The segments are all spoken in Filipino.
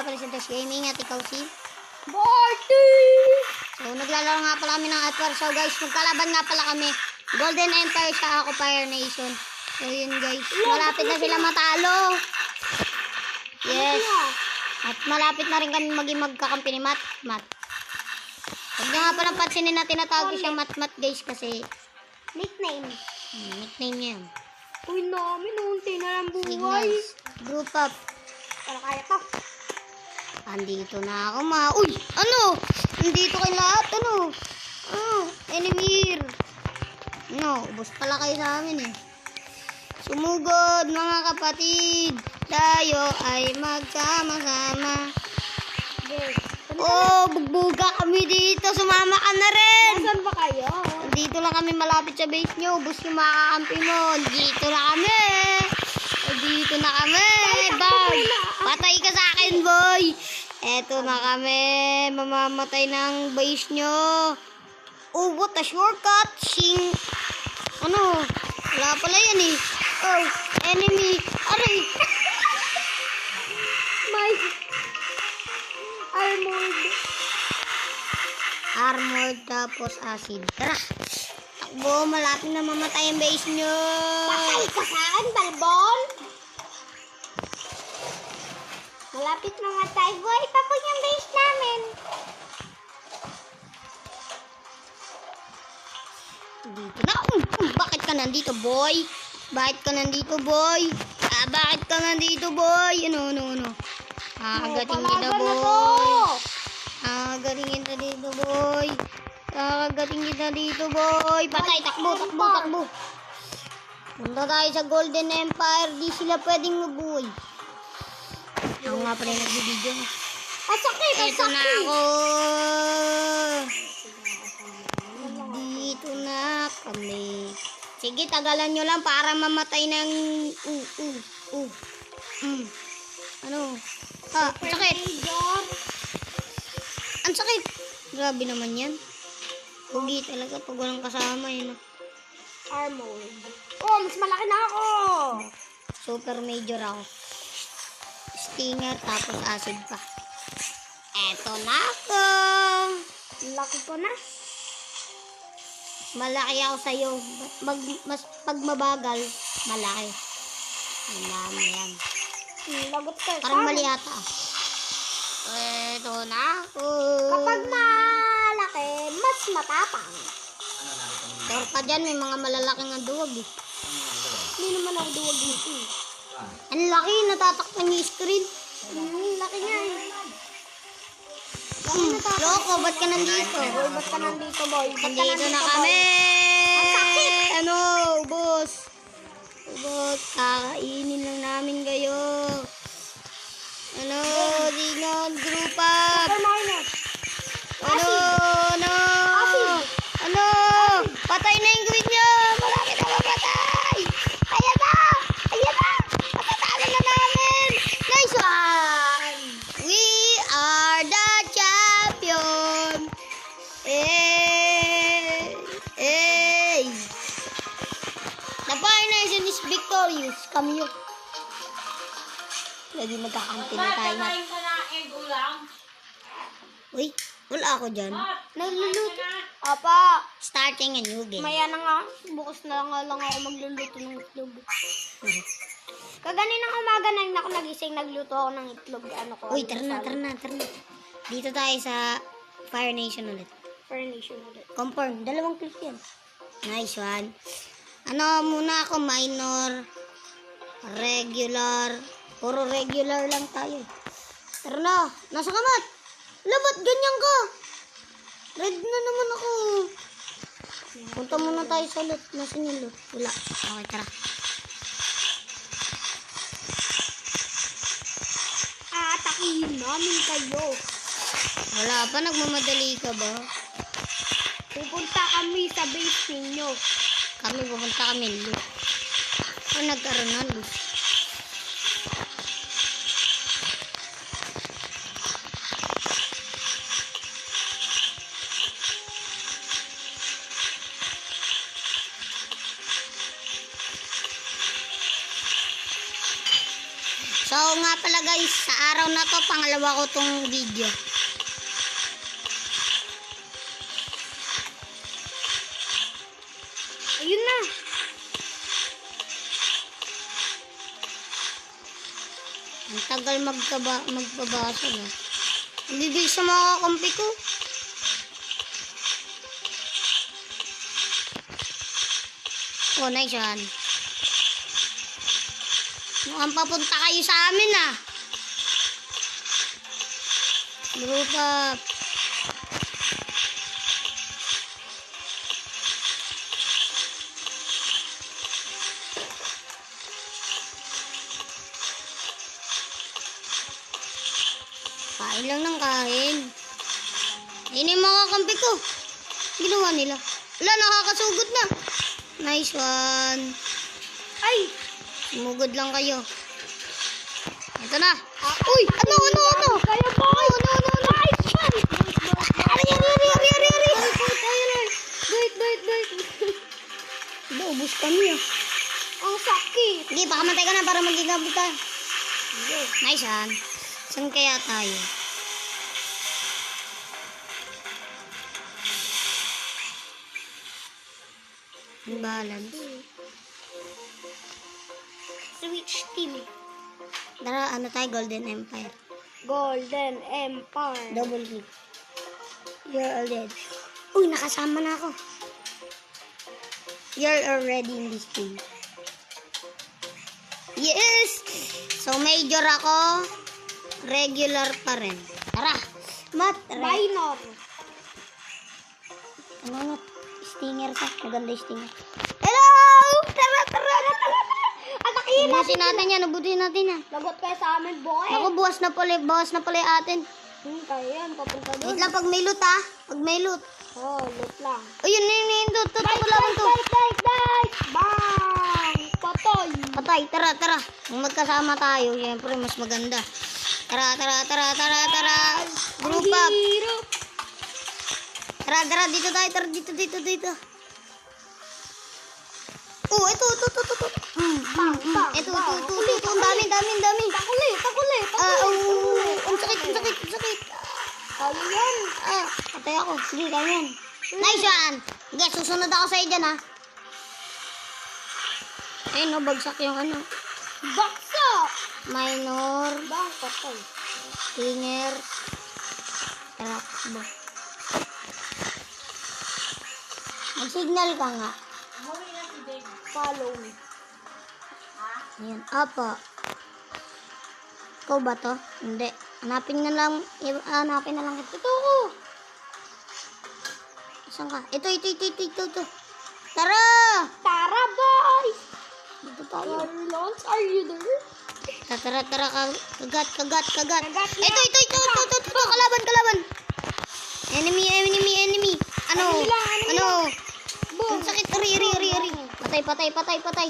nga pala si Dash Gaming at ikaw si Barty! So, naglalaro nga pala kami ng Adwar. So, guys, magkalaban nga pala kami. Golden Empire sa ako, Fire Nation. So, yun, guys. Malapit na sila matalo. Yes. At malapit na rin kami magkakampi ni Mat. Huwag nyo nga palang pansinin na tinatawag ko siyang Mat, guys, kasi Nickname. nickname niya yun. Uy, namin, unti na lang buhay. Signals. Group up. Pero kaya to. Andito na ako, Uy! Ano? Andito kay lahat, ano? Enemy here. No, ubos pala kayo sa amin eh. Sumugod, mga kapatid. Tayo ay magsama-sama. Okay. Bugbuga kami dito. Sumama ka na rin. Nasaan ba kayo? Dito lang kami malapit sa base nyo. Ubos yung makakampi mo. Dito na kami. Dito na kami. Bag. Patay ka sa akin, boy. Eto na kami. Mamamatay ng base nyo. Oh, what a shortcut. Ano? Wala pala yan eh. Oh, enemy. Aray. My Armored tapos acid. Tara. Takbo. Malapit na mamatay ang base nyo. Patay ka sa akin, balbon! Malapit mga tayo. Boy, tapos yung base namin. Dito na. Bakit ka nandito, boy? Bakit ka nandito, boy? Bakit ka nandito, boy? Ano? Kagating kita, boy. Kagating kita dito, boy. Kagating kita dito, boy. Patay, takbo. Punta tayo sa Golden Empire. Di sila pwedeng mabuhay. Ako nga pala yung nagbibideo. Sakit. Ito na ako. Dito na kami. Sige, tagalan nyo lang para mamatay ng Ano? Ang sakit. Ang sakit. Grabe naman yan. Pugi talaga pag walang kasama yun. Armored. Oh, mas malaki na ako. Super major ako. Stinger tapos acid pa. Eto na ako. Laki ko na. Malaki ako sa'yo. Pag mabagal, malaki. Ang yan. Lagot ka. Parang mali ata. Eto na ako. Kapag malaki, mas matapang. Pero pa dyan, may mga malalaking duwag eh. Hindi naman ako duwag dito. Ang laki, natatakpan yung screen. Laki nga eh. Loko, ba't ka nandito? Boy, ba't ka nandito, boy? Nandito na kami. Ano, boss? Kakainin lang namin kayo. Ano, dingan, group up. Ano, patay na yung queen nyo. Malaki na mapatay. Ayan na. Patatalo na namin. Nice one. We are the champion. The Fire Nation is victorious. Come you. Lagi magkakampi na tayo. Uy, wala ako dyan. Nagluluto. Apa, Starting a new game. maya na nga. Bukas na lang ako magluluto ng itlog. Kaganinang umaga na rin ako nagising, nagluto ako ng itlog. Ano ko? Uy, tara na. Dito tayo sa Fire Nation ulit. Furnation ulit. Confirm. 2 click yan. Nice one. Ano muna ako, minor, regular. Puro regular lang tayo. Tara na. Nasa kamat. Labat, ganyan ka. Red na naman ako. Punta muna tayo sa loot. Nasaan yung loot? Wala. Okay, tara. Aatakihin namin kayo. Wala pa. Nagmamadali ka ba? Pupunta kami sa base ninyo. Pupunta kami loot. Nagkaroon na loot. So nga pala guys, guys, sa araw na to, pangalawa ko tong video. Ayun na. Ang tagal magpabasa na. Hindi din sa mga kakampi ko. Oh, nice yan. Mukhang papunta kayo sa amin ah. Group up. Kain lang ng kain. Yan yung mga kampi ko. Ginawa nila. Wala, nakakasugod na. Nice one. Ay! Sumugod lang kayo. Ito na. Uy! Ano? Kayo boy! Nice one! Ari! Wait. Diba, ubus kami ah. Ang sakit. Hindi, baka matay ka na para magigabot tayo. Nice one. Saan kaya tayo? Balance. Switch team. Tara, ano tayo? Golden Empire. Golden Empire. Double kick. You're all dead. Uy, nakasama na ako. You're already in this team. Yes! So, major ako. Regular pa rin. Tara. Minor. Ano? Stinger ka. Maganda yung stinger. Hello! Tara. Ang nakihina. Ubusin natin yan. Ubusin natin yan. Lagot kayo sa amin, boy. Ako, buwas na pala yung atin. Kayo yan. Papunta doon. Wait lang, pag may loot ha. Pag may loot. Oh, loot lang. O yun. Ito laban to. Dive! Bang! Patoy! Patay, tara. Kung magkasama tayo, siyempre mas maganda. Tara. Group up. Hero. Tara, dito tayo. Tara, dito. Oh, ito. Ito. Ang dami. Takuli. Ang sakit. Kaya yan. Patay ako. Sige, ganyan. Nice yan. Guys, susunod ako sa'yo dyan, ha. Ayun, bagsak yung ano. Baksa! Minor. Bang, patay. Stinger. Tara, ba. Mag-signal ka nga. Follow me. Ayan, apa. Ikaw ba to? Hindi. Hanapin na lang kita. Ito ko. Saan ka? Ito. Tara! Tara, boys! Dito tayo. Carlos, are you there? Tara. Kagat. Kagat na. Ito. Kalaban. Enemy. Ano? Enemy lang. Boom. Ang sakit. Ari. Patay.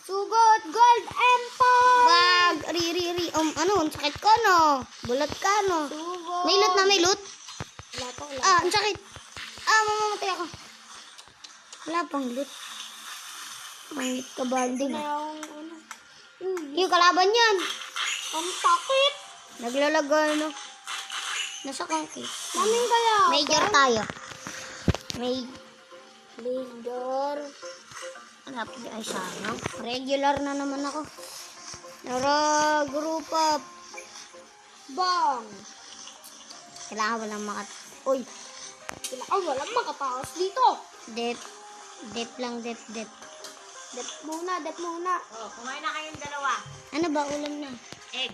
Sugod. Gold Empire! Bag. Ari. Ano? Ang sakit ko, no? Bulat ka, no? Sugod. May loot? Wala pa. Ang sakit. Mamamatay ako. Wala pang loot. Mangit ka banding. Yung kalaban yan. Ang sakit. Naglalaga, no? Nasa kangki. Namin kaya. Major tayo. Major. Ay, sana. Regular na naman ako. Tara, group up. Bang! Kailangan walang Uy, Walang makataas dito. Dep lang. Dep muna. Oh, kumain na kayong dalawa. Ano ba ulam na? Egg.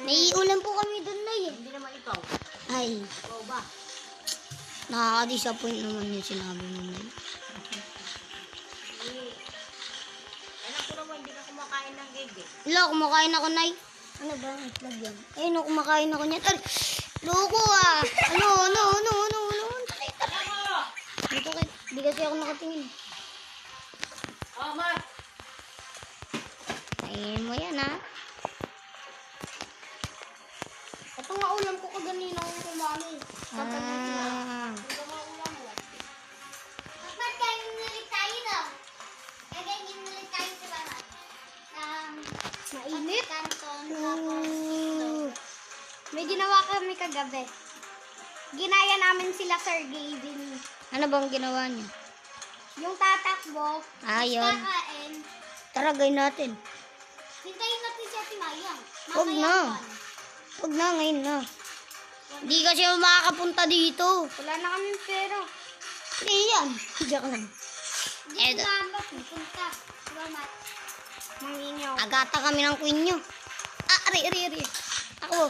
May ulam po kami doon na eh. Hindi naman ikaw. Ay, Ikaw ba? nakaka-disappoint naman yung sinabi mo. Alam ko naman, hindi ka kumakain ng egg eh. Wala, kumakain ako, Nay. Ano ba ang itlog yan? Ayun, kumakain ako niyan. Ay, loko ah. Ano? Sakit. Dito kay, di kasi ako nakatingin. Oh, ma! Ayun mo yan, ha? Ito nga ulam ko kaganina kung kumano. Ito nga ulam mo. Ba't kayo nilit tayo, no? Kaya nilit tayo sa baba. Mainit. Canton, Ooh. May ginawa kami kagabi. Ginaya namin sila Sir Gavin. Ano bang ginawa niyo? Yung tatakbo, Ayun. kakain. Tara, gawin natin. Hintayin natin si Ate Mayang. Huwag na. Huwag na, ngayon na. Hindi kasi ako makakapunta dito. Wala na kaming pera. Hindi yan. Diyak lang. Hindi Edo. ko mama pupunta. Salamat. Mangingaw. Agata kami ng queen nyo. Ari. Ako.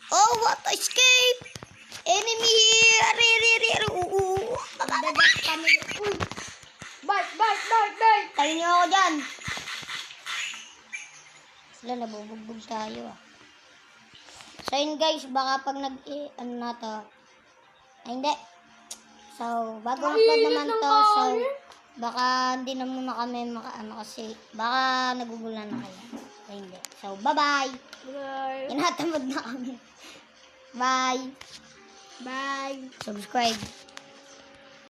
Oh, what escape! Enemy here! Ari. Dadat kami. Uy! Bite! Tayo nyo ako dyan. Sila nabubugbog tayo ah. So yun guys, baka pag ano na to. Ay hindi. So, bagong upload naman to. So, baka hindi na muna kami kasi baka nagugulan na kayo. Ay hindi. So, bye-bye. Bye. Inatamad na kami. Bye. Bye. Subscribe.